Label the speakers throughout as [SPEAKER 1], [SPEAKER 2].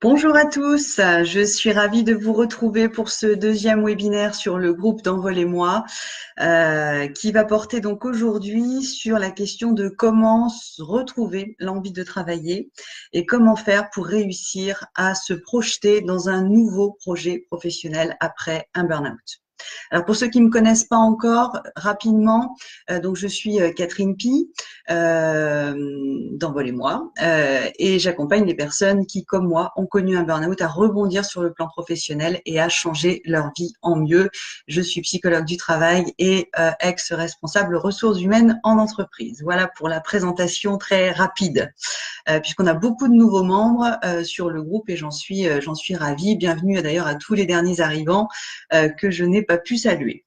[SPEAKER 1] Bonjour à tous, je suis ravie de vous retrouver pour ce deuxième webinaire sur le groupe d'Envol et moi, qui va porter donc aujourd'hui sur la question de comment retrouver l'envie de travailler et comment faire pour réussir à se projeter dans un nouveau projet professionnel après un burn-out. Alors pour ceux qui ne me connaissent pas encore, rapidement, donc je suis Catherine Pi d'Envol et moi et j'accompagne les personnes qui, comme moi, ont connu un burn-out à rebondir sur le plan professionnel et à changer leur vie en mieux. Je suis psychologue du travail et ex-responsable ressources humaines en entreprise. Voilà pour la présentation très rapide. Puisqu'on a beaucoup de nouveaux membres sur le groupe et j'en suis ravie. Bienvenue d'ailleurs à tous les derniers arrivants que je n'ai pas pu saluer.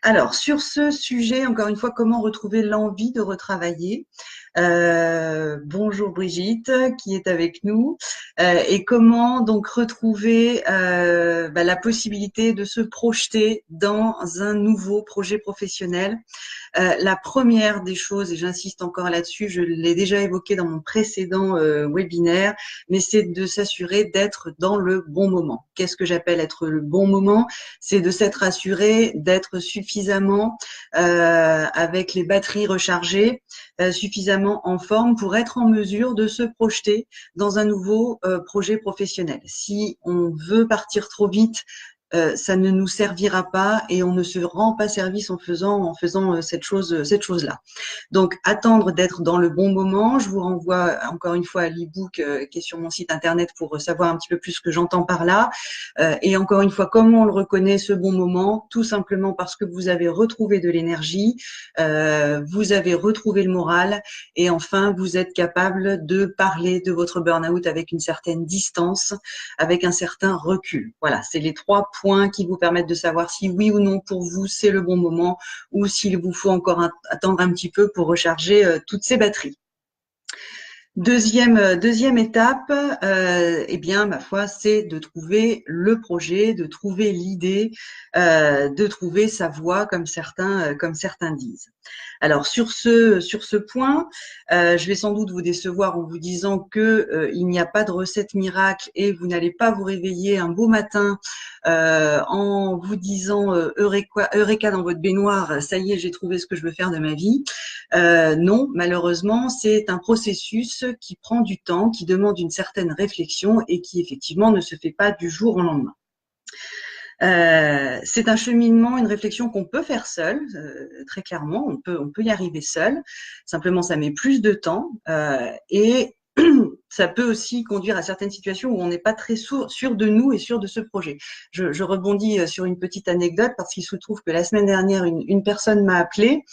[SPEAKER 1] Alors, sur ce sujet, encore une fois, comment retrouver l'envie de retravailler? Bonjour Brigitte qui est avec nous et comment donc retrouver la possibilité de se projeter dans un nouveau projet professionnel. La première des choses, et j'insiste encore là-dessus, je l'ai déjà évoqué dans mon précédent webinaire, mais c'est de s'assurer d'être dans le bon moment. Qu'est-ce que j'appelle être le bon moment? C'est de s'être assuré d'être suffisamment avec les batteries rechargées, suffisamment en forme pour être en mesure de se projeter dans un nouveau projet professionnel. Si on veut partir trop vite, ça ne nous servira pas et on ne se rend pas service en faisant cette chose-là. Donc, attendre d'être dans le bon moment. Je vous renvoie encore une fois à l'e-book qui est sur mon site internet pour savoir un petit peu plus ce que j'entends par là. Et encore une fois, comment on le reconnaît ce bon moment? Tout simplement parce que vous avez retrouvé de l'énergie, vous avez retrouvé le moral et enfin, vous êtes capable de parler de votre burn-out avec une certaine distance, avec un certain recul. Voilà, c'est les 3 points qui vous permettent de savoir si oui ou non pour vous c'est le bon moment ou s'il vous faut encore attendre un petit peu pour recharger toutes ces batteries. Deuxième étape, eh bien, ma foi, c'est de trouver le projet, de trouver l'idée, de trouver sa voie, comme certains disent. Alors sur ce point, je vais sans doute vous décevoir en vous disant que il n'y a pas de recette miracle et vous n'allez pas vous réveiller un beau matin en vous disant Eureka dans votre baignoire, ça y est, j'ai trouvé ce que je veux faire de ma vie. Non, malheureusement, c'est un processus qui prend du temps, qui demande une certaine réflexion et qui effectivement ne se fait pas du jour au lendemain. C'est un cheminement, une réflexion qu'on peut faire seul, très clairement, on peut y arriver seul. Simplement, ça met plus de temps et ça peut aussi conduire à certaines situations où on n'est pas très sûr de nous et sûr de ce projet. Je rebondis sur une petite anecdote parce qu'il se trouve que la semaine dernière, une personne m'a appelée.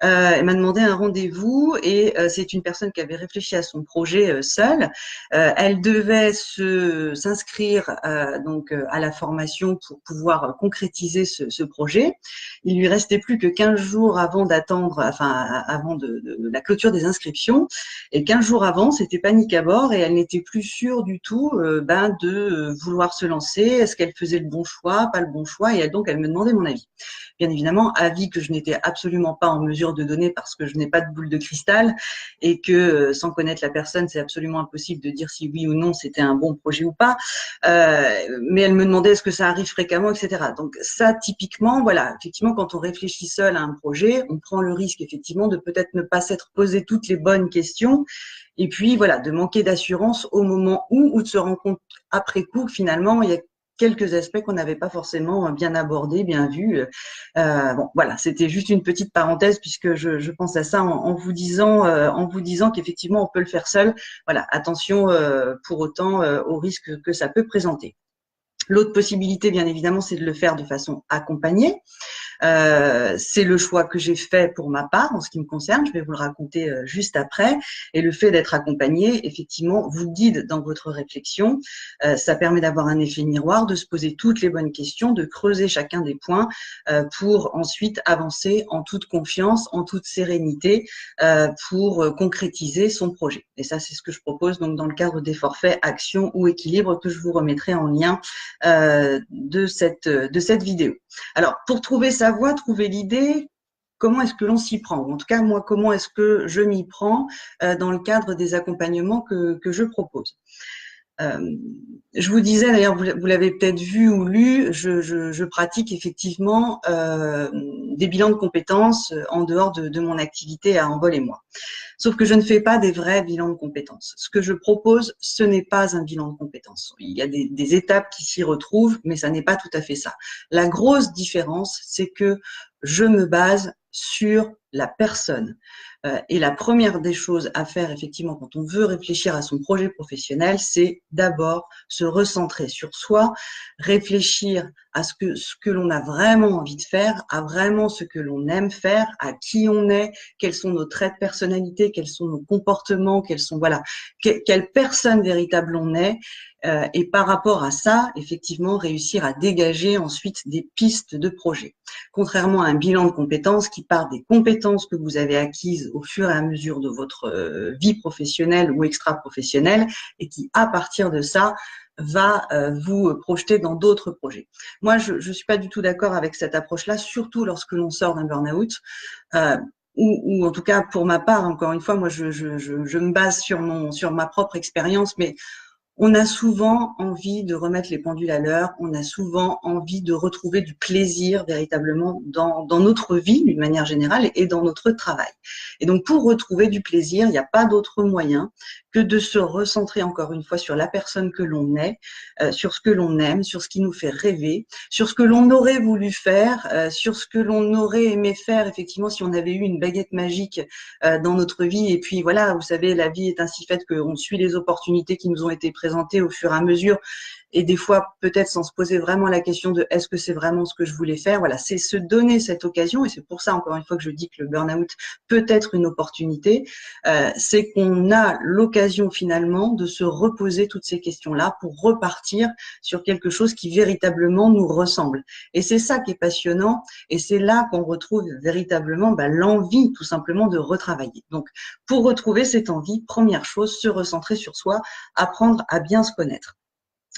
[SPEAKER 1] Elle m'a demandé un rendez-vous et c'est une personne qui avait réfléchi à son projet seule. Elle devait s'inscrire donc à la formation pour pouvoir concrétiser ce projet. Il lui restait plus que 15 jours avant avant de la clôture des inscriptions. Et 15 jours avant, c'était panique à bord et elle n'était plus sûre du tout de vouloir se lancer. Est-ce qu'elle faisait le bon choix, pas le bon choix? Et donc, elle me demandait mon avis. Bien évidemment, avis que je n'étais absolument pas en mesure de donner parce que je n'ai pas de boule de cristal et que sans connaître la personne, c'est absolument impossible de dire si oui ou non c'était un bon projet ou pas. Mais elle me demandait est-ce que ça arrive fréquemment, etc. Donc ça, typiquement, voilà, effectivement, quand on réfléchit seul à un projet, on prend le risque effectivement de peut-être ne pas s'être posé toutes les bonnes questions et puis voilà, de manquer d'assurance au moment ou de se rendre compte après coup que finalement il y a quelques aspects qu'on n'avait pas forcément bien abordés, bien vus. Bon, voilà, c'était juste une petite parenthèse puisque je pense à ça en vous disant qu'effectivement on peut le faire seul. Voilà, attention pour autant aux risques que ça peut présenter. L'autre possibilité, bien évidemment, c'est de le faire de façon accompagnée. C'est le choix que j'ai fait pour ma part en ce qui me concerne. Je vais vous le raconter juste après. Et le fait d'être accompagné, effectivement, vous guide dans votre réflexion. Ça permet d'avoir un effet miroir, de se poser toutes les bonnes questions, de creuser chacun des points pour ensuite avancer en toute confiance, en toute sérénité pour concrétiser son projet. Et ça, c'est ce que je propose donc dans le cadre des forfaits action ou équilibre que je vous remettrai en lien de cette vidéo. Alors, pour trouver sa voie, trouver l'idée, comment est-ce que l'on s'y prend? En tout cas, moi, comment est-ce que je m'y prends dans le cadre des accompagnements que je propose? Je vous disais, d'ailleurs, vous l'avez peut-être vu ou lu, je pratique effectivement des bilans de compétences en dehors de mon activité à Envol et moi. Sauf que je ne fais pas des vrais bilans de compétences. Ce que je propose, ce n'est pas un bilan de compétences. Il y a des étapes qui s'y retrouvent, mais ça n'est pas tout à fait ça. La grosse différence, c'est que je me base sur la personne. Et la première des choses à faire, effectivement, quand on veut réfléchir à son projet professionnel, c'est d'abord se recentrer sur soi, réfléchir à ce que l'on a vraiment envie de faire, à vraiment ce que l'on aime faire, à qui on est, quels sont nos traits de personnalité, quels sont nos comportements, quels sont, voilà, quelle personne véritable on est. Et par rapport à ça, effectivement, réussir à dégager ensuite des pistes de projet. Contrairement à un bilan de compétences qui part des compétences que vous avez acquises au fur et à mesure de votre vie professionnelle ou extra-professionnelle et qui, à partir de ça, va vous projeter dans d'autres projets. Moi, je ne suis pas du tout d'accord avec cette approche-là, surtout lorsque l'on sort d'un burn-out. Ou en tout cas pour ma part, encore une fois, moi je me base sur ma propre expérience, mais on a souvent envie de remettre les pendules à l'heure, on a souvent envie de retrouver du plaisir véritablement dans notre vie d'une manière générale et dans notre travail. Et donc pour retrouver du plaisir, il n'y a pas d'autre moyen que de se recentrer encore une fois sur la personne que l'on est, sur ce que l'on aime, sur ce qui nous fait rêver, sur ce que l'on aurait voulu faire, sur ce que l'on aurait aimé faire effectivement si on avait eu une baguette magique dans notre vie. Et puis voilà, vous savez, la vie est ainsi faite qu'on suit les opportunités qui nous ont été présentées au fur et à mesure. Et des fois, peut-être sans se poser vraiment la question de est-ce que c'est vraiment ce que je voulais faire. Voilà, c'est se donner cette occasion. Et c'est pour ça, encore une fois, que je dis que le burn-out peut être une opportunité. C'est qu'on a l'occasion finalement de se reposer toutes ces questions-là pour repartir sur quelque chose qui véritablement nous ressemble. Et c'est ça qui est passionnant. Et c'est là qu'on retrouve véritablement l'envie tout simplement de retravailler. Donc, pour retrouver cette envie, première chose, se recentrer sur soi, apprendre à bien se connaître.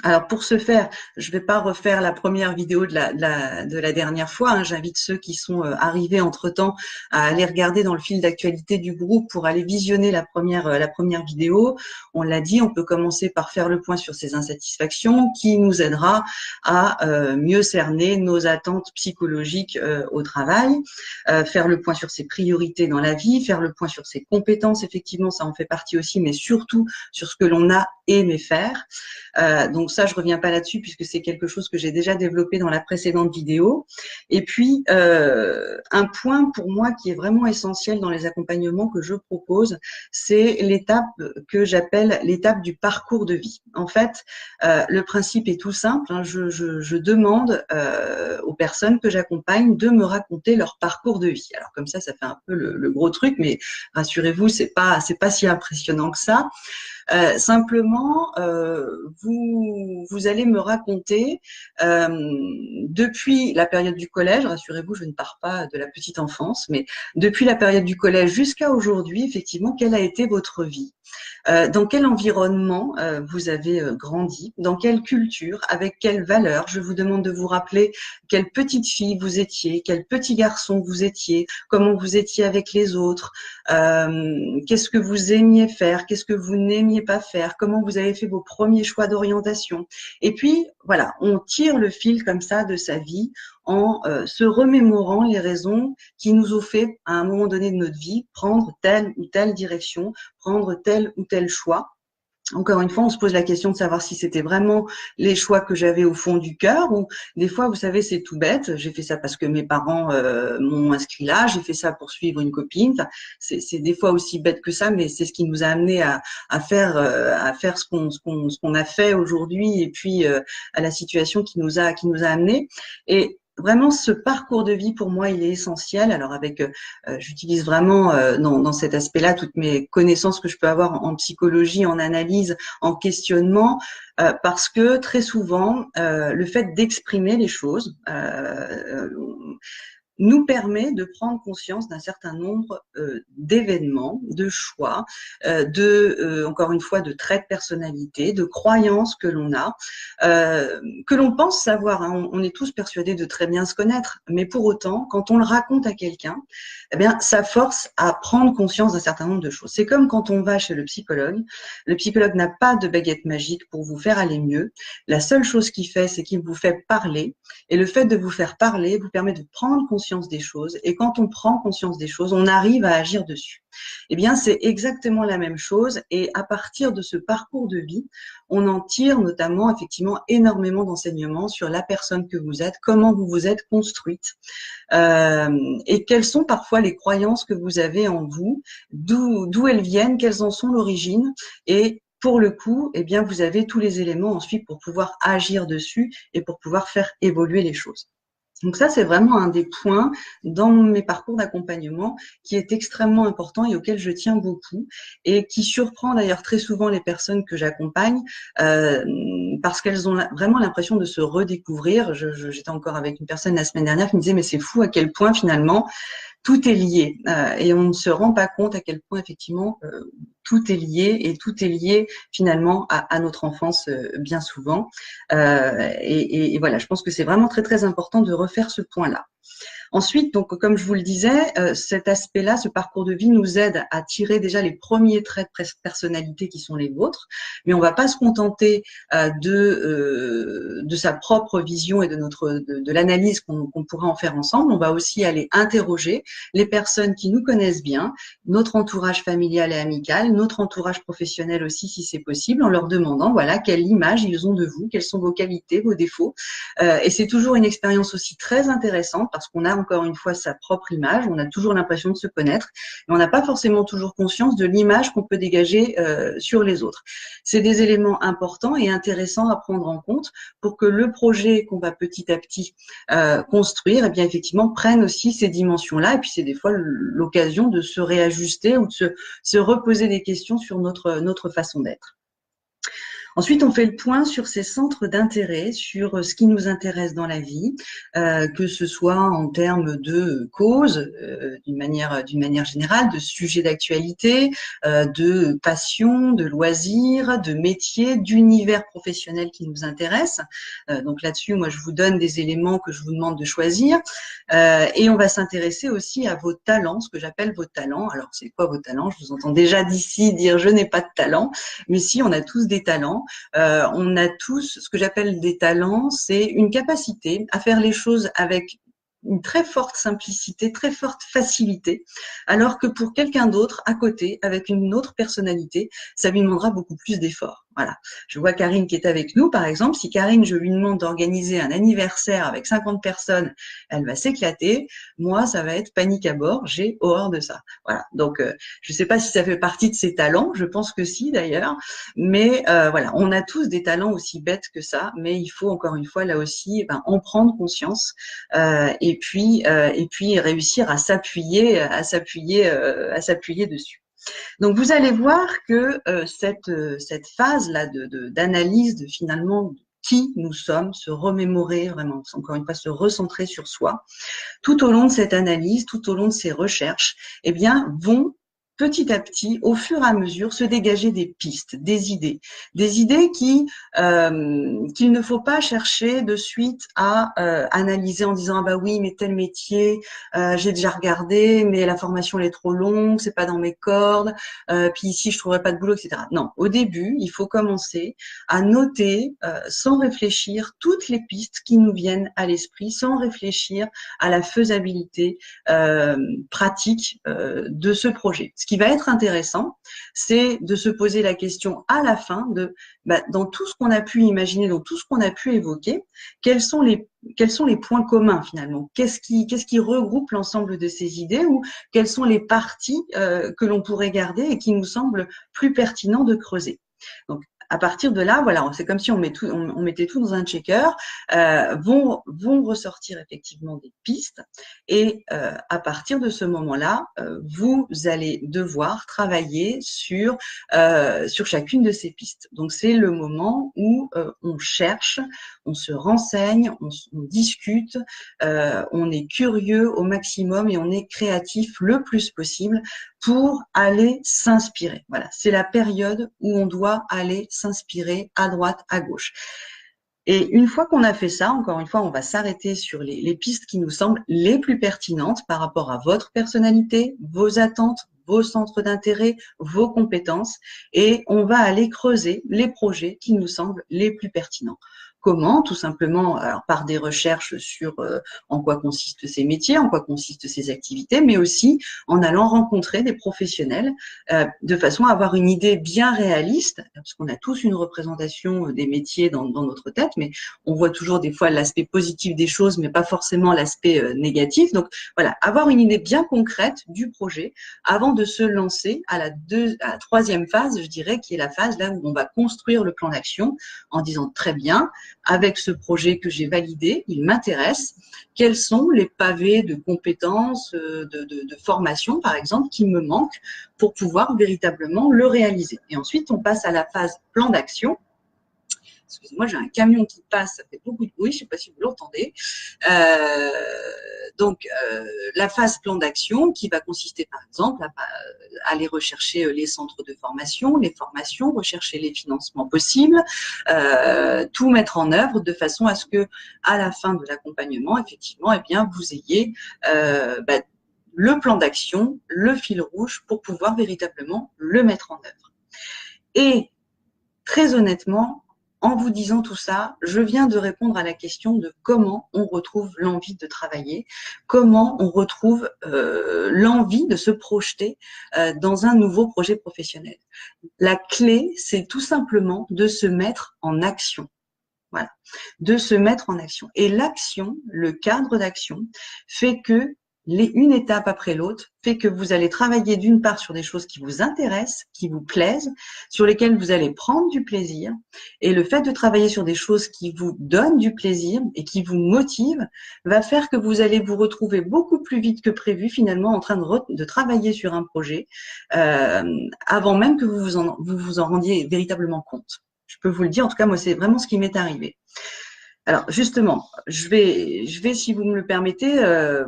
[SPEAKER 1] Alors pour ce faire, je ne vais pas refaire la première vidéo de la dernière fois. Hein. J'invite ceux qui sont arrivés entre-temps à aller regarder dans le fil d'actualité du groupe pour aller visionner la première vidéo. On l'a dit, on peut commencer par faire le point sur ces insatisfactions qui nous aidera à mieux cerner nos attentes psychologiques au travail, faire le point sur ses priorités dans la vie, faire le point sur ses compétences, effectivement, ça en fait partie aussi, mais surtout sur ce que l'on a aimé faire. Donc ça, je reviens pas là-dessus puisque c'est quelque chose que j'ai déjà développé dans la précédente vidéo. Et puis, un point pour moi qui est vraiment essentiel dans les accompagnements que je propose, c'est l'étape que j'appelle l'étape du parcours de vie. En fait, le principe est tout simple. Hein, je demande aux personnes que j'accompagne de me raconter leur parcours de vie. Alors comme ça fait un peu le gros truc, mais rassurez-vous, c'est pas si impressionnant que ça. Simplement, vous allez me raconter depuis la période du collège, rassurez-vous, je ne pars pas de la petite enfance, mais depuis la période du collège jusqu'à aujourd'hui, effectivement, quelle a été votre vie? Dans quel environnement vous avez grandi? Dans quelle culture? Avec quelles valeurs? Je vous demande de vous rappeler quelle petite fille vous étiez, quel petit garçon vous étiez, comment vous étiez avec les autres, qu'est-ce que vous aimiez faire, qu'est-ce que vous n'aimiez pas faire, comment vous avez fait vos premiers choix d'orientation. Et puis, voilà, on tire le fil comme ça de sa vie en se remémorant les raisons qui nous ont fait, à un moment donné de notre vie, prendre telle ou telle direction, prendre tel ou tel choix. Encore une fois, on se pose la question de savoir si c'était vraiment les choix que j'avais au fond du cœur ou des fois, vous savez, c'est tout bête. J'ai fait ça parce que mes parents m'ont inscrit là. J'ai fait ça pour suivre une copine. Enfin, c'est des fois aussi bête que ça, mais c'est ce qui nous a amené à faire ce qu'on a fait aujourd'hui et puis à la situation qui nous a amené. Et vraiment, ce parcours de vie, pour moi, il est essentiel. Alors, j'utilise vraiment dans cet aspect-là toutes mes connaissances que je peux avoir en psychologie, en analyse, en questionnement, parce que très souvent, le fait d'exprimer les choses, nous permet de prendre conscience d'un certain nombre d'événements, de choix, encore une fois, de traits de personnalité, de croyances que l'on a, que l'on pense savoir. Hein. On est tous persuadés de très bien se connaître, mais pour autant, quand on le raconte à quelqu'un, eh bien, ça force à prendre conscience d'un certain nombre de choses. C'est comme quand on va chez le psychologue. Le psychologue n'a pas de baguette magique pour vous faire aller mieux. La seule chose qu'il fait, c'est qu'il vous fait parler. Et le fait de vous faire parler vous permet de prendre conscience des choses. Et quand on prend conscience des choses, on arrive à agir dessus. Eh bien, c'est exactement la même chose. Et à partir de ce parcours de vie, on en tire notamment, effectivement, énormément d'enseignements sur la personne que vous êtes, comment vous vous êtes construite, et quelles sont parfois les croyances que vous avez en vous, d'où elles viennent, quelles en sont l'origine. Et pour le coup, eh bien, vous avez tous les éléments ensuite pour pouvoir agir dessus et pour pouvoir faire évoluer les choses. Donc ça, c'est vraiment un des points dans mes parcours d'accompagnement qui est extrêmement important et auquel je tiens beaucoup et qui surprend d'ailleurs très souvent les personnes que j'accompagne parce qu'elles ont vraiment l'impression de se redécouvrir. J'étais encore avec une personne la semaine dernière qui me disait mais c'est fou à quel point finalement tout est lié et on ne se rend pas compte à quel point effectivement tout est lié et tout est lié finalement à notre enfance bien souvent. Et voilà, je pense que c'est vraiment très très important de refaire ce point-là. Ensuite, donc, comme je vous le disais, cet aspect-là, ce parcours de vie nous aide à tirer déjà les premiers traits de personnalité qui sont les vôtres, mais on ne va pas se contenter de sa propre vision et de l'analyse qu'on pourrait en faire ensemble. On va aussi aller interroger les personnes qui nous connaissent bien, notre entourage familial et amical, notre entourage professionnel aussi, si c'est possible, en leur demandant, voilà, quelle image ils ont de vous, quelles sont vos qualités, vos défauts. Et c'est toujours une expérience aussi très intéressante parce qu'on a encore une fois sa propre image, on a toujours l'impression de se connaître, mais on n'a pas forcément toujours conscience de l'image qu'on peut dégager sur les autres. C'est des éléments importants et intéressants à prendre en compte pour que le projet qu'on va petit à petit construire, eh bien effectivement prenne aussi ces dimensions-là. Et puis c'est des fois l'occasion de se réajuster ou de se reposer des questions sur notre façon d'être. Ensuite, on fait le point sur ces centres d'intérêt, sur ce qui nous intéresse dans la vie, que ce soit en termes de causes, d'une manière générale, de sujets d'actualité, de passion, de loisirs, de métiers, d'univers professionnel qui nous intéressent. Donc là-dessus, moi, je vous donne des éléments que je vous demande de choisir. Et on va s'intéresser aussi à vos talents, ce que j'appelle vos talents. Alors, c'est quoi vos talents? Je vous entends déjà d'ici dire « je n'ai pas de talent », mais si, on a tous des talents. On a tous ce que j'appelle des talents, c'est une capacité à faire les choses avec une très forte simplicité, très forte facilité, alors que pour quelqu'un d'autre à côté, avec une autre personnalité, ça lui demandera beaucoup plus d'efforts. Voilà. Je vois Karine qui est avec nous, par exemple. Si Karine, je lui demande d'organiser un anniversaire avec 50 personnes, elle va s'éclater. Moi, ça va être panique à bord. J'ai horreur de ça. Voilà. Donc, je ne sais pas si ça fait partie de ses talents. Je pense que si, d'ailleurs. Mais voilà, on a tous des talents aussi bêtes que ça. Mais il faut encore une fois là aussi, en prendre conscience et puis réussir à s'appuyer dessus. Donc, vous allez voir que cette phase-là d'analyse de finalement qui nous sommes, se remémorer vraiment, encore une fois, se recentrer sur soi, tout au long de cette analyse, tout au long de ces recherches, eh bien, vont petit à petit, au fur et à mesure, se dégager des pistes, des idées qu'il ne faut pas chercher de suite à analyser en disant ah bah oui mais tel métier j'ai déjà regardé mais la formation elle est trop longue, c'est pas dans mes cordes, puis ici je trouverai pas de boulot, etc. Non, au début il faut commencer à noter sans réfléchir toutes les pistes qui nous viennent à l'esprit, sans réfléchir à la faisabilité pratique de ce projet. Ce qui va être intéressant, c'est de se poser la question à la fin de, dans tout ce qu'on a pu imaginer, dans tout ce qu'on a pu évoquer, quels sont les points communs finalement? Qu'est-ce qui regroupe l'ensemble de ces idées ou quelles sont les parties que l'on pourrait garder et qui nous semblent plus pertinents de creuser? Donc, à partir de là, voilà, c'est comme si on mettait tout dans un checker, vont ressortir effectivement des pistes et à partir de ce moment-là, vous allez devoir travailler sur chacune de ces pistes. Donc c'est le moment où on cherche, on se renseigne, on discute, on est curieux au maximum et on est créatif le plus possible pour aller s'inspirer. Voilà, c'est la période où on doit aller s'inspirer à droite, à gauche. Et une fois qu'on a fait ça, encore une fois, on va s'arrêter sur les pistes qui nous semblent les plus pertinentes par rapport à votre personnalité, vos attentes, vos centres d'intérêt, vos compétences, et on va aller creuser les projets qui nous semblent les plus pertinents. Comment? Tout simplement par des recherches sur en quoi consistent ces métiers, en quoi consistent ces activités, mais aussi en allant rencontrer des professionnels de façon à avoir une idée bien réaliste, parce qu'on a tous une représentation des métiers dans notre tête, mais on voit toujours des fois l'aspect positif des choses, mais pas forcément l'aspect négatif. Donc voilà, avoir une idée bien concrète du projet avant de se lancer à la troisième phase, je dirais, qui est la phase là où on va construire le plan d'action en disant très bien, avec ce projet que j'ai validé, il m'intéresse, quels sont les pavés de compétences, de formation, par exemple, qui me manquent pour pouvoir véritablement le réaliser. Et ensuite, on passe à la phase plan d'action. Excusez-moi, j'ai un camion qui passe, ça fait beaucoup de bruit, je ne sais pas si vous l'entendez. Donc, la phase plan d'action qui va consister, par exemple, à aller rechercher les centres de formation, les formations, rechercher les financements possibles, tout mettre en œuvre de façon à ce que, à la fin de l'accompagnement, effectivement, eh bien, vous ayez le plan d'action, le fil rouge pour pouvoir véritablement le mettre en œuvre. Et très honnêtement, en vous disant tout ça, je viens de répondre à la question de comment on retrouve l'envie de travailler, comment on retrouve l'envie de se projeter dans un nouveau projet professionnel. La clé, c'est tout simplement de se mettre en action. Voilà, de se mettre en action. Et l'action, le cadre d'action, fait que une étape après l'autre, fait que vous allez travailler d'une part sur des choses qui vous intéressent, qui vous plaisent, sur lesquelles vous allez prendre du plaisir. Et le fait de travailler sur des choses qui vous donnent du plaisir et qui vous motivent va faire que vous allez vous retrouver beaucoup plus vite que prévu finalement en train de travailler sur un projet avant même que vous vous en rendiez véritablement compte. Je peux vous le dire, en tout cas, moi, c'est vraiment ce qui m'est arrivé. Alors, justement, je vais, si vous me le permettez,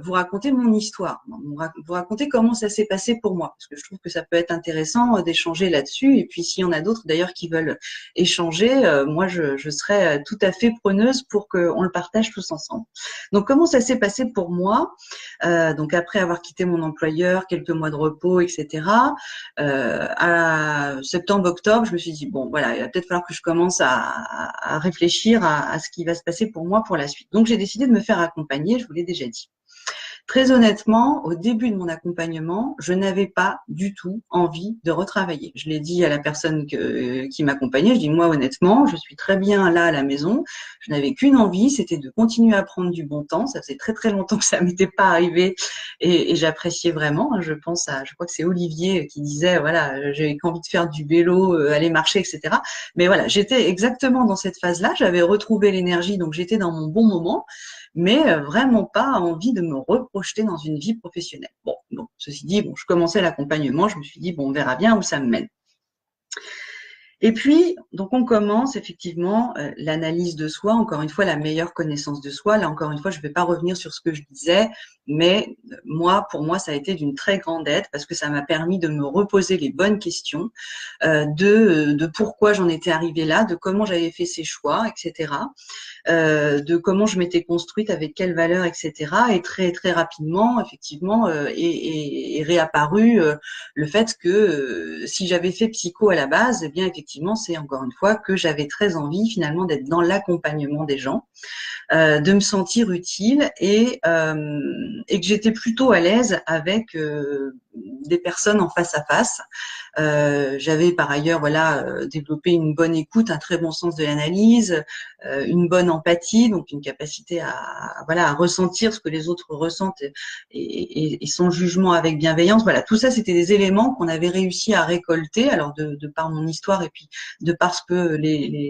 [SPEAKER 1] vous raconter mon histoire, vous raconter comment ça s'est passé pour moi, parce que je trouve que ça peut être intéressant d'échanger là-dessus. Et puis, s'il y en a d'autres d'ailleurs qui veulent échanger, moi, je serais tout à fait preneuse pour qu'on le partage tous ensemble. Donc, comment ça s'est passé pour moi? Donc, après avoir quitté mon employeur, quelques mois de repos, etc. À septembre-octobre, je me suis dit bon, voilà, il va peut-être falloir que je commence à réfléchir à ce qui va se passer pour moi pour la suite. Donc, j'ai décidé de me faire accompagner, je vous l'ai déjà dit. Très honnêtement, au début de mon accompagnement, je n'avais pas du tout envie de retravailler. Je l'ai dit à la personne qui m'accompagnait, je dis moi honnêtement, je suis très bien là à la maison, je n'avais qu'une envie, c'était de continuer à prendre du bon temps. Ça faisait très très longtemps que ça m'était pas arrivé et j'appréciais vraiment. Je crois que c'est Olivier qui disait voilà, j'ai qu'envie de faire du vélo, aller marcher, etc. Mais voilà, j'étais exactement dans cette phase-là, j'avais retrouvé l'énergie, donc j'étais dans mon bon moment, mais vraiment pas envie de me reprojeter dans une vie professionnelle. Bon, ceci dit, je commençais l'accompagnement, je me suis dit, bon, on verra bien où ça me mène. Et puis, donc on commence effectivement l'analyse de soi, encore une fois, la meilleure connaissance de soi. Là, encore une fois, je ne vais pas revenir sur ce que je disais, mais pour moi, ça a été d'une très grande aide parce que ça m'a permis de me reposer les bonnes questions de pourquoi j'en étais arrivée là, de comment j'avais fait ces choix, etc. De comment je m'étais construite, avec quelles valeurs, etc. Et très très rapidement, effectivement, est réapparu le fait que si j'avais fait psycho à la base, eh bien effectivement, c'est encore une fois que j'avais très envie finalement d'être dans l'accompagnement des gens, de me sentir utile et que j'étais plutôt à l'aise avec des personnes en face à face. J'avais par ailleurs développé une bonne écoute, un très bon sens de l'analyse, une bonne empathie, donc une capacité à ressentir ce que les autres ressentent et sans jugement avec bienveillance. Voilà, tout ça c'était des éléments qu'on avait réussi à récolter. Alors de par mon histoire et puis de parce que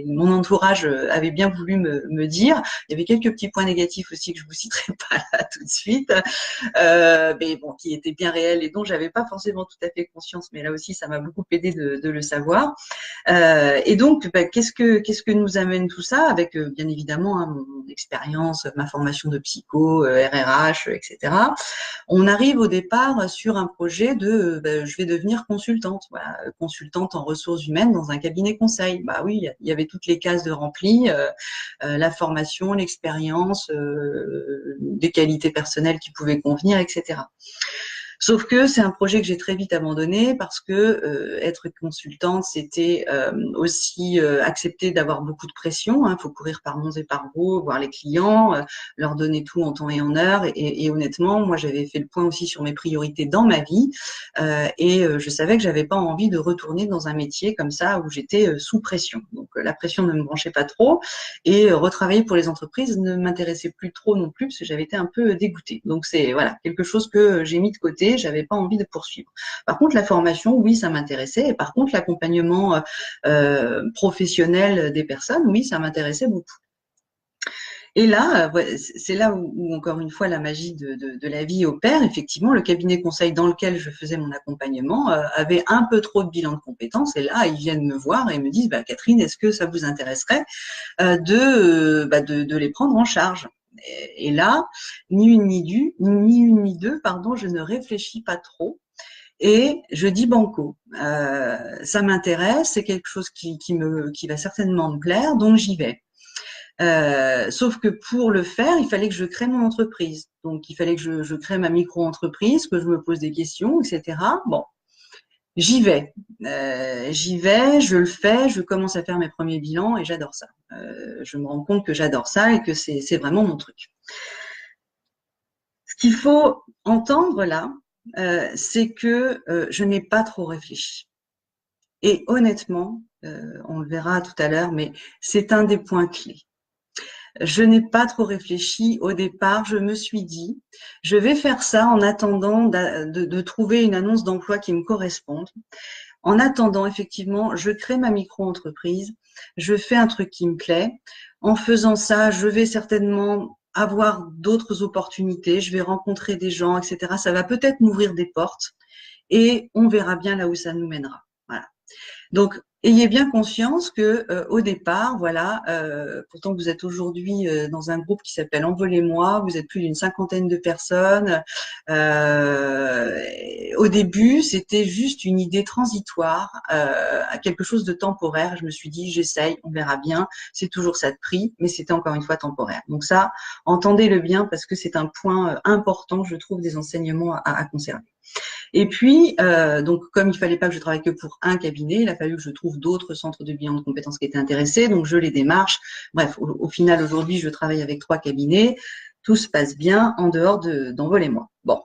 [SPEAKER 1] mon entourage avait bien voulu me dire. Il y avait quelques petits points négatifs aussi que je vous citerai pas là tout de suite, mais bon, qui étaient bien réels et dont j'avais pas forcément tout à fait conscience, mais là aussi ça m'a beaucoup aidé de le savoir. Et donc, qu'est-ce que nous amène tout ça avec bien évidemment mon expérience, ma formation de psycho, RRH, etc. On arrive au départ sur un projet de je vais devenir consultante, voilà, consultante en ressources humaines dans un cabinet conseil. Bah oui, il y avait toutes les cases de remplies, la formation, l'expérience, des qualités personnelles qui pouvaient convenir, etc. Sauf que c'est un projet que j'ai très vite abandonné parce que être consultante, c'était aussi accepter d'avoir beaucoup de pression. Faut courir par monts et par baux, voir les clients, leur donner tout en temps et en heure. Et honnêtement, moi, j'avais fait le point aussi sur mes priorités dans ma vie et je savais que j'avais pas envie de retourner dans un métier comme ça où j'étais sous pression. Donc la pression ne me branchait pas trop et retravailler pour les entreprises ne m'intéressait plus trop non plus parce que j'avais été un peu dégoûtée. Donc c'est quelque chose que j'ai mis de côté. J'avais pas envie de poursuivre. Par contre, la formation, oui, ça m'intéressait. Et par contre, l'accompagnement professionnel des personnes, oui, ça m'intéressait beaucoup. Et là, c'est là où, encore une fois, la magie de la vie opère. Effectivement, le cabinet conseil dans lequel je faisais mon accompagnement avait un peu trop de bilan de compétences. Et là, ils viennent me voir et me disent, Catherine, est-ce que ça vous intéresserait de les prendre en charge? Et là, ni une ni deux, je ne réfléchis pas trop et je dis banco. Ça m'intéresse, c'est quelque chose qui va certainement me plaire, donc j'y vais. Sauf que pour le faire, il fallait que je crée mon entreprise. Donc, il fallait que je crée ma micro-entreprise, que je me pose des questions, etc. Bon, j'y vais. Je le fais, je commence à faire mes premiers bilans et j'adore ça. Je me rends compte que j'adore ça et que c'est vraiment mon truc. Ce qu'il faut entendre là, c'est que je n'ai pas trop réfléchi. Et honnêtement, on le verra tout à l'heure, mais c'est un des points clés. Je n'ai pas trop réfléchi. Au départ, je me suis dit, je vais faire ça en attendant de trouver une annonce d'emploi qui me corresponde. En attendant, effectivement, je crée ma micro-entreprise, je fais un truc qui me plaît. En faisant ça, je vais certainement avoir d'autres opportunités, je vais rencontrer des gens, etc. Ça va peut-être m'ouvrir des portes et on verra bien là où ça nous mènera. Voilà. Donc, ayez bien conscience que au départ, pourtant vous êtes aujourd'hui dans un groupe qui s'appelle Envolez-moi, vous êtes plus d'une 50aine de personnes. Au début, c'était juste une idée transitoire, à quelque chose de temporaire. Je me suis dit, j'essaye, on verra bien. C'est toujours ça de prix, mais c'était encore une fois temporaire. Donc ça, entendez-le bien parce que c'est un point important, je trouve, des enseignements à conserver. Et puis, donc, comme il fallait pas que je travaille que pour un cabinet, il a fallu que je trouve d'autres centres de bilan de compétences qui étaient intéressés. Donc, je les démarche. Bref, au final, aujourd'hui, je travaille avec 3 cabinets. Tout se passe bien en dehors d'Envolez-moi. Bon.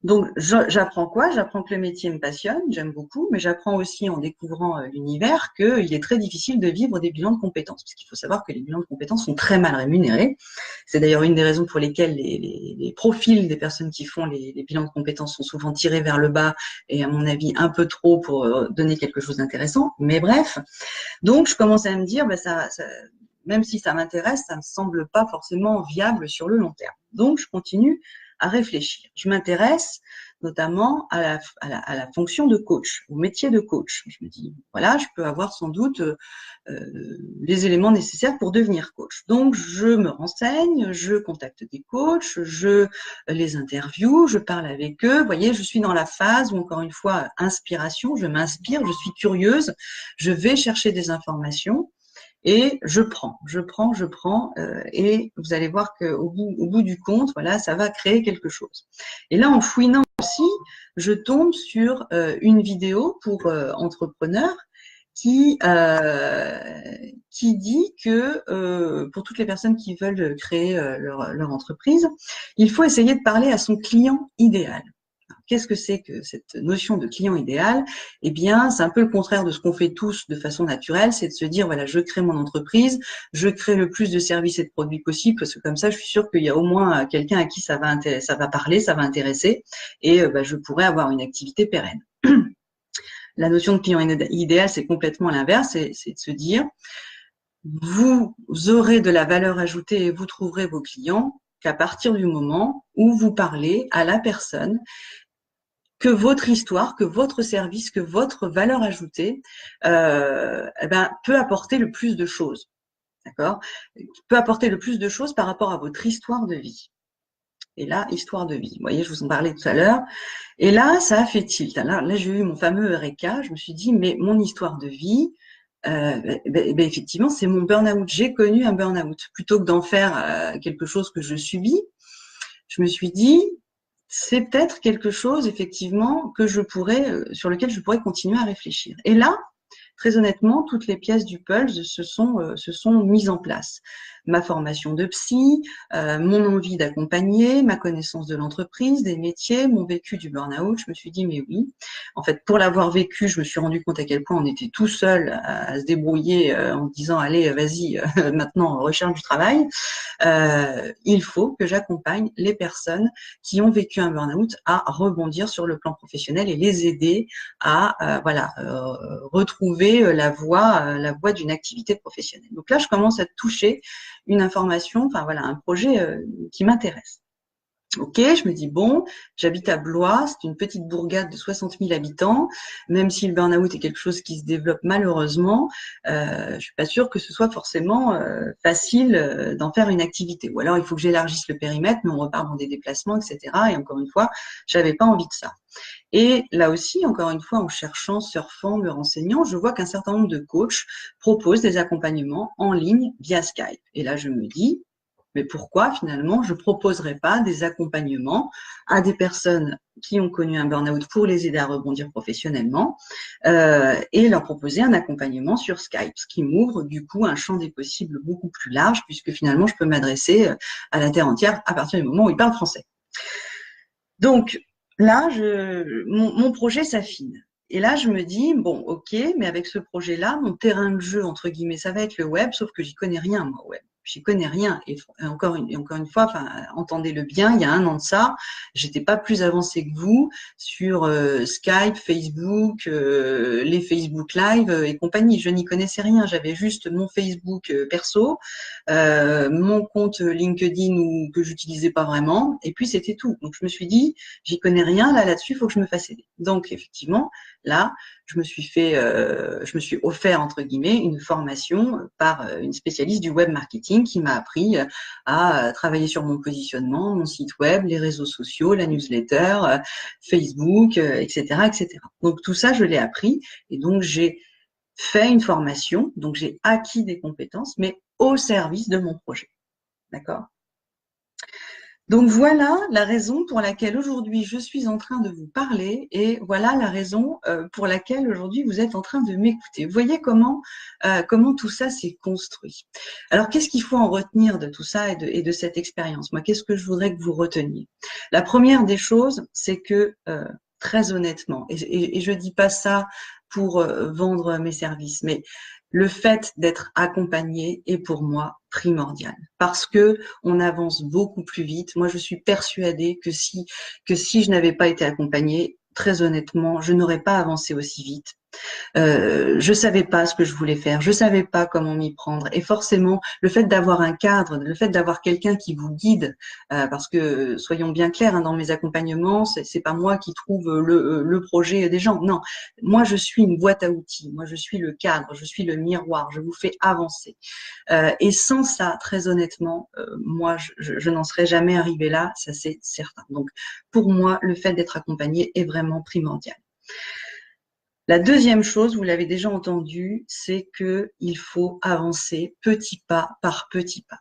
[SPEAKER 1] Donc, j'apprends quoi? J'apprends que le métier me passionne, j'aime beaucoup, mais j'apprends aussi en découvrant l'univers qu'il est très difficile de vivre des bilans de compétences, parce qu'il faut savoir que les bilans de compétences sont très mal rémunérés. C'est d'ailleurs une des raisons pour lesquelles les profils des personnes qui font les bilans de compétences sont souvent tirés vers le bas et, à mon avis, un peu trop pour donner quelque chose d'intéressant. Mais bref, donc je commence à me dire, même si ça m'intéresse, ça me semble pas forcément viable sur le long terme. Donc, je continue à réfléchir. Je m'intéresse notamment à la fonction de coach, au métier de coach. Je me dis, voilà, je peux avoir sans doute les éléments nécessaires pour devenir coach. Donc, je me renseigne, je contacte des coachs, je les interviewe, je parle avec eux. Vous voyez, je suis dans la phase où, encore une fois, inspiration, je m'inspire, je suis curieuse, je vais chercher des informations. Et je prends, et vous allez voir qu'au bout du compte, voilà, ça va créer quelque chose. Et là, en fouinant aussi, je tombe sur une vidéo pour entrepreneurs qui dit que pour toutes les personnes qui veulent créer leur entreprise, il faut essayer de parler à son client idéal. Qu'est-ce que c'est que cette notion de client idéal? Eh bien, c'est un peu le contraire de ce qu'on fait tous de façon naturelle, c'est de se dire, voilà, je crée mon entreprise, je crée le plus de services et de produits possibles, parce que comme ça, je suis sûre qu'il y a au moins quelqu'un à qui ça va parler, ça va intéresser, et je pourrais avoir une activité pérenne. La notion de client idéal, c'est complètement l'inverse, c'est de se dire, vous aurez de la valeur ajoutée et vous trouverez vos clients qu'à partir du moment où vous parlez à la personne, que votre histoire, que votre service, que votre valeur ajoutée peut apporter le plus de choses, d'accord? Peut apporter le plus de choses par rapport à votre histoire de vie. Et là, histoire de vie. Vous voyez, je vous en parlais tout à l'heure. Et là, ça a fait tilt. Là, j'ai eu mon fameux Eureka. Je me suis dit, mais mon histoire de vie, effectivement, c'est mon burn-out. J'ai connu un burn-out. Plutôt que d'en faire quelque chose que je subis, je me suis dit, c'est peut-être quelque chose, effectivement, que sur lequel je pourrais continuer à réfléchir. Et là, très honnêtement, toutes les pièces du puzzle se sont mises en place. Ma formation de psy, mon envie d'accompagner, ma connaissance de l'entreprise, des métiers, mon vécu du burn-out. Je me suis dit, mais oui. En fait, pour l'avoir vécu, je me suis rendu compte à quel point on était tout seul à se débrouiller en disant, allez, vas-y, maintenant, recherche du travail. Il faut que j'accompagne les personnes qui ont vécu un burn-out à rebondir sur le plan professionnel et les aider à retrouver la voie d'une activité professionnelle. Donc là, je commence à toucher une information, un projet qui m'intéresse. Ok, je me dis, bon, j'habite à Blois, c'est une petite bourgade de 60 000 habitants, même si le burn-out est quelque chose qui se développe malheureusement, je suis pas sûre que ce soit forcément facile d'en faire une activité. Ou alors, il faut que j'élargisse le périmètre, mais on repart dans des déplacements, etc. Et encore une fois, j'avais pas envie de ça. Et là aussi, encore une fois, en cherchant, surfant, me renseignant, je vois qu'un certain nombre de coachs proposent des accompagnements en ligne via Skype. Et là, je me dis, mais pourquoi finalement je ne proposerais pas des accompagnements à des personnes qui ont connu un burn-out pour les aider à rebondir professionnellement et leur proposer un accompagnement sur Skype, ce qui m'ouvre du coup un champ des possibles beaucoup plus large puisque finalement je peux m'adresser à la terre entière à partir du moment où ils parlent français. Donc là, mon projet s'affine. Et là, je me dis, bon, ok, mais avec ce projet-là, mon terrain de jeu, entre guillemets, ça va être le web, sauf que j'y connais rien, moi, web. J'y connais rien. Et encore une fois, entendez-le bien, il y a 1 an de ça, j'étais pas plus avancée que vous sur Skype, Facebook, les Facebook Live et compagnie. Je n'y connaissais rien. J'avais juste mon Facebook perso, mon compte LinkedIn que j'utilisais pas vraiment, et puis c'était tout. Donc je me suis dit, j'y connais rien, là-dessus, il faut que je me fasse aider. Donc effectivement, là, je me suis offert entre guillemets une formation par une spécialiste du web marketing qui m'a appris à travailler sur mon positionnement, mon site web, les réseaux sociaux, la newsletter, Facebook, etc., etc. Donc tout ça, je l'ai appris et donc j'ai fait une formation, donc j'ai acquis des compétences, mais au service de mon projet. D'accord ? Donc voilà la raison pour laquelle aujourd'hui je suis en train de vous parler et voilà la raison pour laquelle aujourd'hui vous êtes en train de m'écouter. Vous voyez comment tout ça s'est construit. Alors qu'est-ce qu'il faut en retenir de tout ça et de cette expérience? Moi, qu'est-ce que je voudrais que vous reteniez? La première des choses, c'est que très honnêtement, et je dis pas ça pour vendre mes services, mais le fait d'être accompagné est pour moi primordial parce que on avance beaucoup plus vite. Moi, je suis persuadée que si je n'avais pas été accompagnée, très honnêtement, je n'aurais pas avancé aussi vite. Je savais pas ce que je voulais faire, je savais pas comment m'y prendre, et forcément, le fait d'avoir un cadre, le fait d'avoir quelqu'un qui vous guide, parce que soyons bien clairs, hein, dans mes accompagnements, c'est pas moi qui trouve le projet des gens, non, moi je suis une boîte à outils, moi je suis le cadre, je suis le miroir, je vous fais avancer, et sans ça, très honnêtement, moi je n'en serais jamais arrivée là, ça c'est certain. Donc pour moi, le fait d'être accompagné est vraiment primordial. La deuxième chose, vous l'avez déjà entendu, c'est qu'il faut avancer petit pas par petit pas.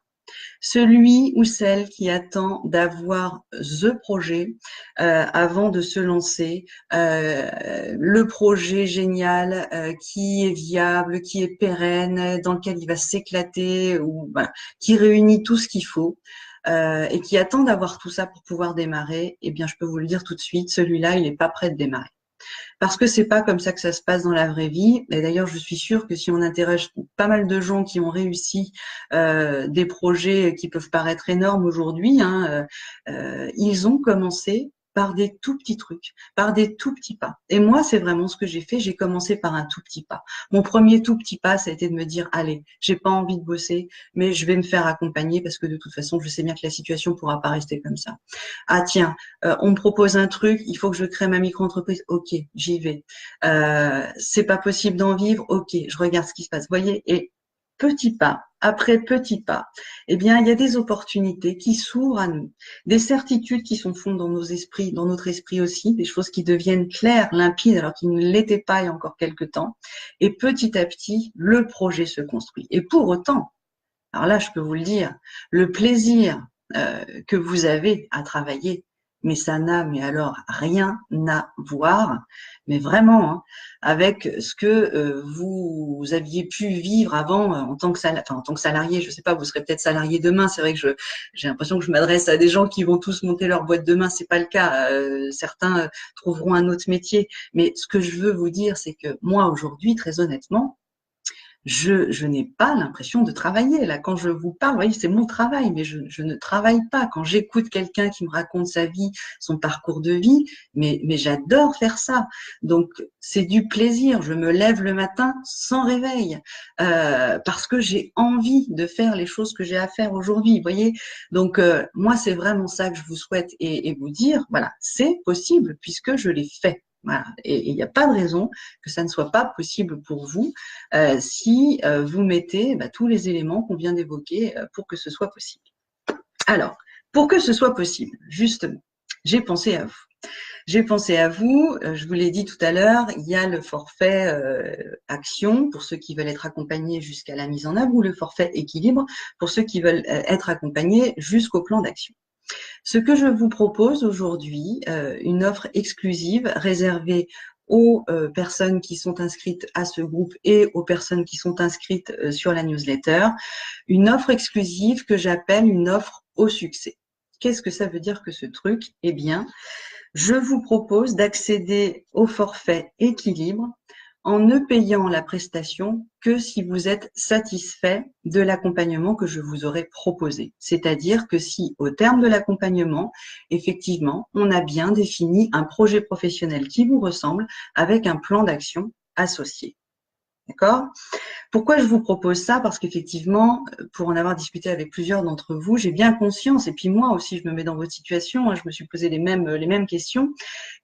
[SPEAKER 1] Celui ou celle qui attend d'avoir the projet avant de se lancer, le projet génial qui est viable, qui est pérenne, dans lequel il va s'éclater, ou qui réunit tout ce qu'il faut, et qui attend d'avoir tout ça pour pouvoir démarrer, eh bien, je peux vous le dire tout de suite, celui-là, il n'est pas prêt de démarrer. Parce que c'est pas comme ça que ça se passe dans la vraie vie. Et d'ailleurs, je suis sûre que si on interroge pas mal de gens qui ont réussi des projets qui peuvent paraître énormes aujourd'hui, hein, ils ont commencé par des tout petits trucs, par des tout petits pas. Et moi, c'est vraiment ce que j'ai fait. J'ai commencé par un tout petit pas. Mon premier tout petit pas, ça a été de me dire, allez, j'ai pas envie de bosser, mais je vais me faire accompagner parce que de toute façon, je sais bien que la situation pourra pas rester comme ça. Ah tiens, on me propose un truc, il faut que je crée ma micro-entreprise. Ok, j'y vais. C'est pas possible d'en vivre. Ok, je regarde ce qui se passe. Vous voyez, et petit pas après petit pas, eh bien, il y a des opportunités qui s'ouvrent à nous, des certitudes qui sont fondées dans nos esprits, dans notre esprit aussi, des choses qui deviennent claires, limpides, alors qu'ils ne l'étaient pas il y a encore quelques temps. Et petit à petit, le projet se construit. Et pour autant, alors là, je peux vous le dire, le plaisir que vous avez à travailler, mais ça n'a, mais alors rien à voir, mais vraiment, hein, avec ce que vous aviez pu vivre avant en tant que salarié. Je sais pas, vous serez peut-être salarié demain. C'est vrai que j'ai l'impression que je m'adresse à des gens qui vont tous monter leur boîte demain. C'est pas le cas. Certains trouveront un autre métier. Mais ce que je veux vous dire, c'est que moi aujourd'hui, très honnêtement, je n'ai pas l'impression de travailler. Là, quand je vous parle, vous voyez, c'est mon travail, mais je ne travaille pas. Quand j'écoute quelqu'un qui me raconte sa vie, son parcours de vie, mais j'adore faire ça. Donc, c'est du plaisir. Je me lève le matin sans réveil parce que j'ai envie de faire les choses que j'ai à faire aujourd'hui. Vous voyez, donc moi, c'est vraiment ça que je vous souhaite et vous dire, voilà, c'est possible puisque je l'ai fait. Voilà. Et il n'y a pas de raison que ça ne soit pas possible pour vous si vous mettez tous les éléments qu'on vient d'évoquer pour que ce soit possible. Alors, pour que ce soit possible, justement, j'ai pensé à vous. J'ai pensé à vous, je vous l'ai dit tout à l'heure, il y a le forfait action pour ceux qui veulent être accompagnés jusqu'à la mise en œuvre ou le forfait équilibre pour ceux qui veulent être accompagnés jusqu'au plan d'action. Ce que je vous propose aujourd'hui, une offre exclusive réservée aux personnes qui sont inscrites à ce groupe et aux personnes qui sont inscrites sur la newsletter, une offre exclusive que j'appelle une offre au succès. Qu'est-ce que ça veut dire que ce truc? Eh bien, je vous propose d'accéder au forfait équilibre en ne payant la prestation que si vous êtes satisfait de l'accompagnement que je vous aurais proposé. C'est-à-dire que si, au terme de l'accompagnement, effectivement, on a bien défini un projet professionnel qui vous ressemble avec un plan d'action associé. D'accord ? Pourquoi je vous propose ça? Parce qu'effectivement, pour en avoir discuté avec plusieurs d'entre vous, j'ai bien conscience, et puis moi aussi, je me mets dans votre situation, hein, je me suis posé les mêmes questions,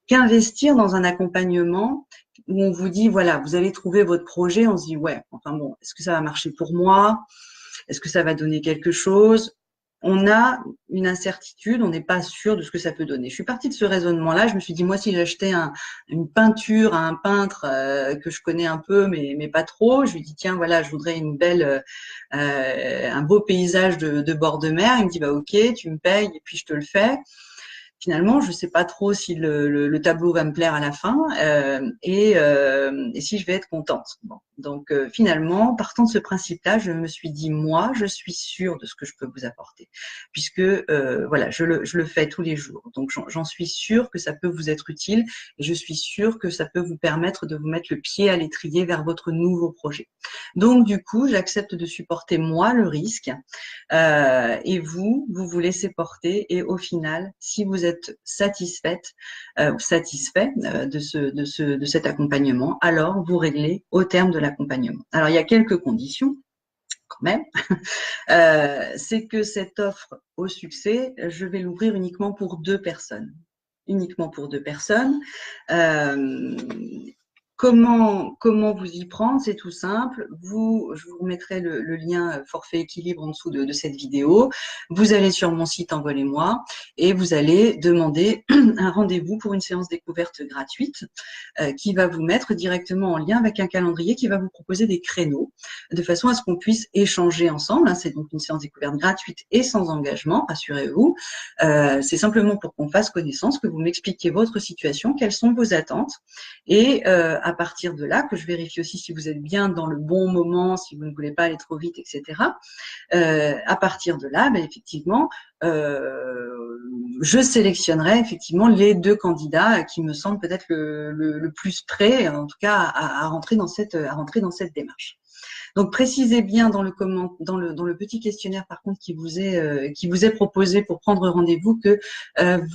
[SPEAKER 1] qu'investir dans un accompagnement où on vous dit, voilà, vous allez trouver votre projet, on se dit, ouais, enfin bon, est-ce que ça va marcher pour moi? Est-ce que ça va donner quelque chose? On a une incertitude, on n'est pas sûr de ce que ça peut donner. Je suis partie de ce raisonnement-là. Je me suis dit, moi, si j'achetais une peinture à un peintre que je connais un peu, mais pas trop, je lui dis, tiens, voilà, je voudrais une belle, un beau paysage de bord de mer. Il me dit, bah ok, tu me payes et puis je te le fais. Finalement, je ne sais pas trop si le tableau va me plaire à la fin et si je vais être contente. Bon. Donc, finalement, partant de ce principe-là, je me suis dit, moi, je suis sûre de ce que je peux vous apporter, puisque voilà, je le fais tous les jours. Donc, j'en suis sûre que ça peut vous être utile et je suis sûre que ça peut vous permettre de vous mettre le pied à l'étrier vers votre nouveau projet. Donc, du coup, j'accepte de supporter, moi, le risque et vous laissez porter. Et au final, si vous êtes satisfaite ou satisfait de cet accompagnement, alors vous réglez au terme de l'accompagnement. Alors, il y a quelques conditions quand même. C'est que cette offre au succès, je vais l'ouvrir uniquement pour 2 personnes. Uniquement pour 2 personnes. Comment vous y prendre? C'est tout simple. Je vous mettrai le lien forfait équilibre en dessous de cette vidéo. Vous allez sur mon site Envolez-moi et vous allez demander un rendez-vous pour une séance découverte gratuite qui va vous mettre directement en lien avec un calendrier qui va vous proposer des créneaux de façon à ce qu'on puisse échanger ensemble. C'est donc une séance découverte gratuite et sans engagement, rassurez-vous. C'est simplement pour qu'on fasse connaissance, que vous m'expliquiez votre situation, quelles sont vos attentes et à partir de là, que je vérifie aussi si vous êtes bien dans le bon moment, si vous ne voulez pas aller trop vite, etc. À partir de là, ben, effectivement, je sélectionnerai effectivement les 2 candidats qui me semblent peut-être le plus prêts, en tout cas, à rentrer dans cette démarche. Donc précisez bien dans le petit questionnaire par contre qui vous est proposé pour prendre rendez-vous que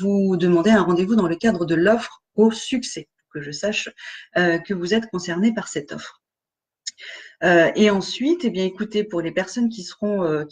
[SPEAKER 1] vous demandez un rendez-vous dans le cadre de l'offre au succès, pour que je sache que vous êtes concerné par cette offre. Et ensuite, eh bien, écoutez, pour les personnes qui feront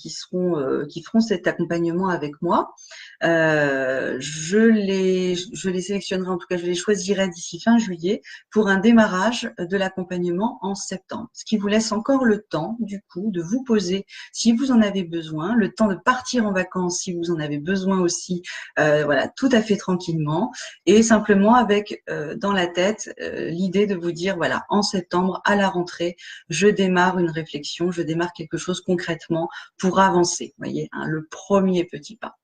[SPEAKER 1] cet accompagnement avec moi, je les sélectionnerai, en tout cas, je les choisirai d'ici fin juillet pour un démarrage de l'accompagnement en septembre. Ce qui vous laisse encore le temps, du coup, de vous poser si vous en avez besoin, le temps de partir en vacances si vous en avez besoin aussi, voilà, tout à fait tranquillement, et simplement avec dans la tête l'idée de vous dire, voilà, en septembre, à la rentrée, je démarre une réflexion, je démarre quelque chose concrètement pour avancer. Vous voyez, hein, le premier petit pas.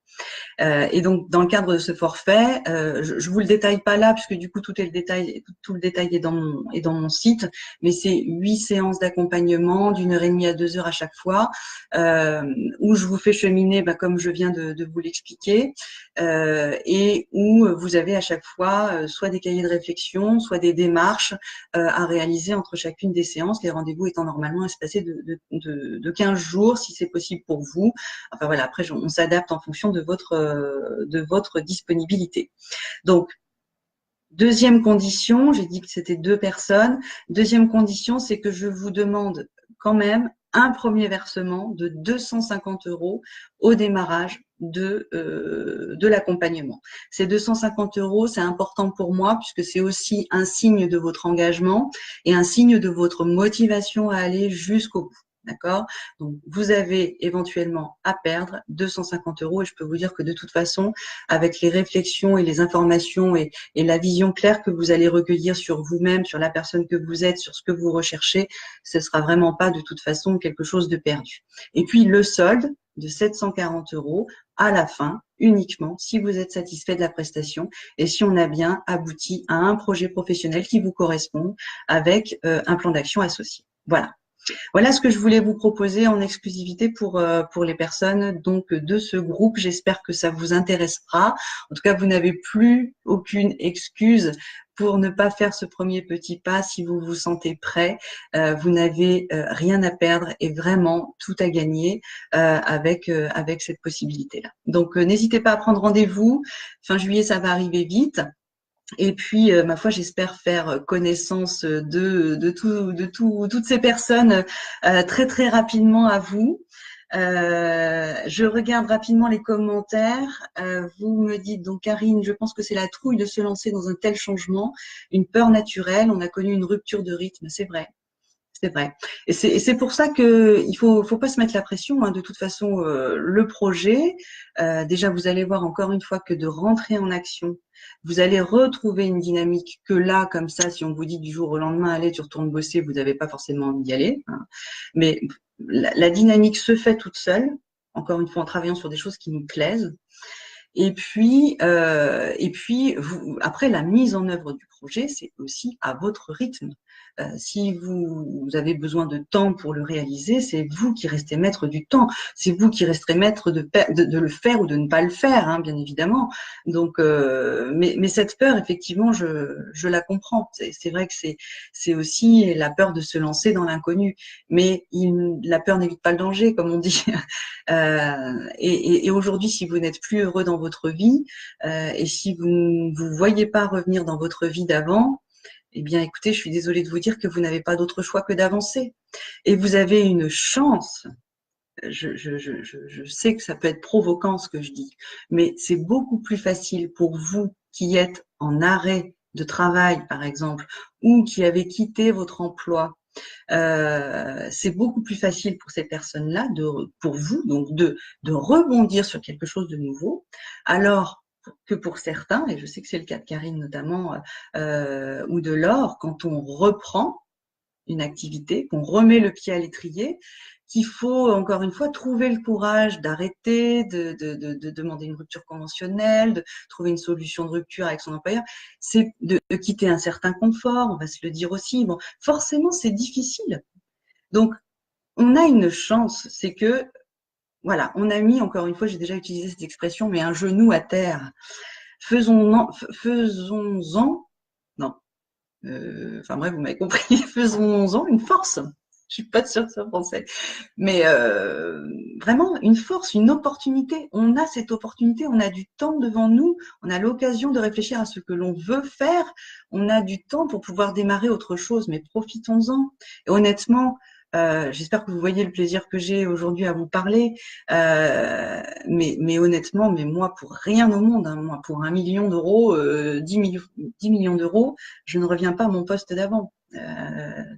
[SPEAKER 1] Et donc, dans le cadre de ce forfait, je vous le détaille pas là, puisque du coup, tout le détail est dans mon site, mais c'est 8 séances d'accompagnement d'1h30 à 2 heures à chaque fois, où je vous fais cheminer, comme je viens de vous l'expliquer, et où vous avez à chaque fois soit des cahiers de réflexion, soit des démarches à réaliser entre chacune des séances, les rendez-vous étant normalement espacés de 15 jours, si c'est possible pour vous. Enfin voilà, après, on s'adapte en fonction de votre disponibilité. Donc, deuxième condition, j'ai dit que c'était 2 personnes. Deuxième condition, c'est que je vous demande quand même un premier versement de 250 € au démarrage de l'accompagnement. Ces 250 €, c'est important pour moi puisque c'est aussi un signe de votre engagement et un signe de votre motivation à aller jusqu'au bout. D'accord? Donc, vous avez éventuellement à perdre 250 € et je peux vous dire que de toute façon, avec les réflexions et les informations et la vision claire que vous allez recueillir sur vous-même, sur la personne que vous êtes, sur ce que vous recherchez, ce sera vraiment pas de toute façon quelque chose de perdu. Et puis, le solde de 740 € à la fin, uniquement si vous êtes satisfait de la prestation et si on a bien abouti à un projet professionnel qui vous correspond avec un plan d'action associé. Voilà. Voilà ce que je voulais vous proposer en exclusivité pour les personnes donc de ce groupe. J'espère que ça vous intéressera. En tout cas, vous n'avez plus aucune excuse pour ne pas faire ce premier petit pas si vous vous sentez prêt. Vous n'avez rien à perdre et vraiment tout à gagner avec cette possibilité-là. Donc, n'hésitez pas à prendre rendez-vous. Fin juillet, ça va arriver vite. Et puis, ma foi, j'espère faire connaissance toutes ces personnes très très rapidement à vous. Je regarde rapidement les commentaires. Vous me dites donc, Karine, je pense que c'est la trouille de se lancer dans un tel changement, une peur naturelle. On a connu une rupture de rythme, c'est vrai. C'est vrai. Et c'est pour ça que il faut pas se mettre la pression, hein. De toute façon, le projet, déjà, vous allez voir encore une fois que de rentrer en action, vous allez retrouver une dynamique que là, comme ça, si on vous dit du jour au lendemain, allez, tu retournes bosser, vous n'avez pas forcément envie d'y aller, hein. Mais la dynamique se fait toute seule, encore une fois, en travaillant sur des choses qui nous plaisent. Et puis après, la mise en œuvre du projet, c'est aussi à votre rythme. Si vous avez besoin de temps pour le réaliser, c'est vous qui restez maître du temps. C'est vous qui resterez maître de le faire ou de ne pas le faire, hein, bien évidemment. Donc, mais cette peur, effectivement, je la comprends. C'est vrai que c'est aussi la peur de se lancer dans l'inconnu. Mais la peur n'évite pas le danger, comme on dit. Et aujourd'hui, si vous n'êtes plus heureux dans votre vie et si vous ne vous voyez pas revenir dans votre vie d'avant, eh bien, écoutez, je suis désolée de vous dire que vous n'avez pas d'autre choix que d'avancer. Et vous avez une chance. Je sais que ça peut être provoquant ce que je dis, mais c'est beaucoup plus facile pour vous qui êtes en arrêt de travail, par exemple, ou qui avez quitté votre emploi. C'est beaucoup plus facile pour ces personnes-là, pour vous, donc de rebondir sur quelque chose de nouveau, alors que pour certains, et je sais que c'est le cas de Karine notamment, ou de Laure, quand on reprend une activité, qu'on remet le pied à l'étrier, qu'il faut, encore une fois, trouver le courage d'arrêter, de demander une rupture conventionnelle, de trouver une solution de rupture avec son employeur. C'est de quitter un certain confort, on va se le dire aussi. Bon, forcément, c'est difficile. Donc, on a une chance, c'est que, voilà, on a mis, encore une fois, j'ai déjà utilisé cette expression, mais un genou à terre. Faisons-en, non, enfin bref, vous m'avez compris, faisons-en une force. Je suis pas sûre que c'est français, mais vraiment une force, une opportunité. On a cette opportunité, on a du temps devant nous, on a l'occasion de réfléchir à ce que l'on veut faire, on a du temps pour pouvoir démarrer autre chose, mais profitons-en. Et honnêtement, j'espère que vous voyez le plaisir que j'ai aujourd'hui à vous parler, mais honnêtement, mais moi pour rien au monde, hein, moi pour 1 million d'euros, 10 millions d'euros, je ne reviens pas à mon poste d'avant.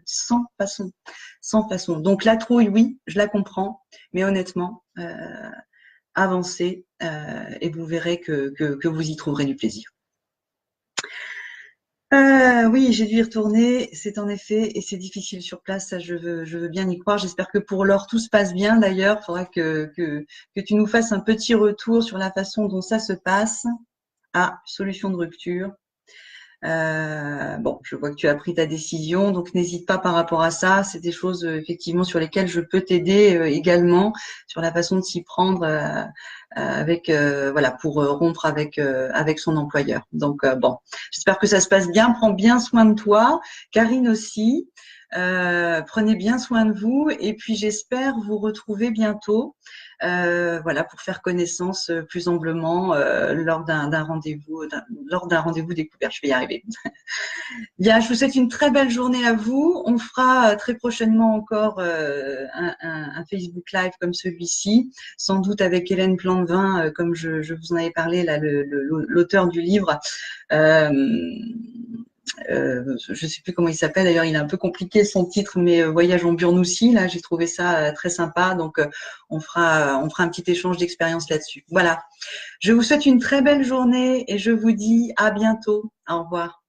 [SPEAKER 1] Sans façon, sans façon. Donc la trouille, oui, je la comprends, mais honnêtement, avancez et vous verrez que vous y trouverez du plaisir. Oui, j'ai dû y retourner, c'est en effet, et c'est difficile sur place, ça je veux bien y croire. J'espère que pour l'heure tout se passe bien d'ailleurs. Il faudra que tu nous fasses un petit retour sur la façon dont ça se passe. Ah, solution de rupture. Bon, je vois que tu as pris ta décision, donc n'hésite pas par rapport à ça. C'est des choses effectivement sur lesquelles je peux t'aider également sur la façon de s'y prendre avec voilà pour rompre avec son employeur. Donc bon, j'espère que ça se passe bien. Prends bien soin de toi, Karine aussi. Prenez bien soin de vous et puis j'espère vous retrouver bientôt. Voilà, pour faire connaissance plus amplement lors d'un rendez-vous découvert. Je vais y arriver. Bien, je vous souhaite une très belle journée à vous. On fera très prochainement encore un Facebook Live comme celui-ci, sans doute avec Hélène Plantevin, comme je vous en avais parlé, là, l'auteur du livre. Je sais plus comment il s'appelle, d'ailleurs il est un peu compliqué son titre, mais Voyage en Burnoussi, là j'ai trouvé ça très sympa, donc on fera un petit échange d'expérience là-dessus. Voilà, je vous souhaite une très belle journée et je vous dis à bientôt. Au revoir.